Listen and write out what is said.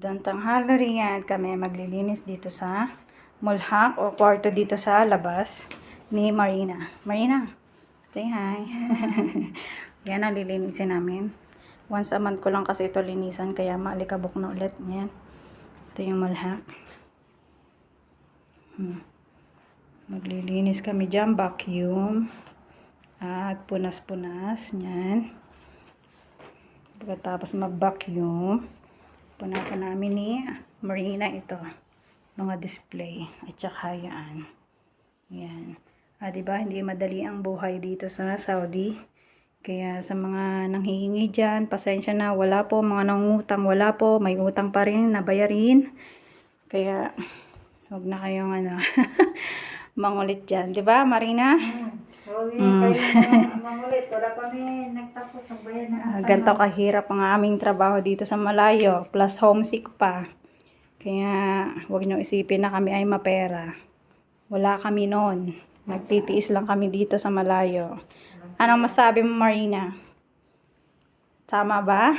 Magandang tanghali yan. Kami maglilinis dito sa mulhak o kwarto dito sa labas ni Marina. Marina, say hi. Yan ang lilinisin namin. Once a month ko lang kasi ito linisan kaya maalikabok na ulit. Yan. Ito yung mulhak. Maglilinis kami dyan. Vacuum. At punas-punas. Yan. Pagkatapos mag-vacuum, punasan namin ni Marina ito. Mga display. At saka yan. Yan. Diba, hindi madali ang buhay dito sa Saudi. Kaya sa mga nanghihingi dyan, pasensya na. Wala po. Mga nangutang, wala po. May utang pa rin na bayarin. Kaya, huwag na kayong mangulit dyan. Diba, Marina? Huwag kayo mangulit. Wala kami nagtapos ng bayan ng Ganito kahirap ang aming trabaho dito sa malayo. Plus homesick pa. Kaya huwag nyo isipin na kami ay mapera. Wala kami noon. Nagtitiis lang kami dito sa malayo. Anong masabi mo, Marina? Tama ba?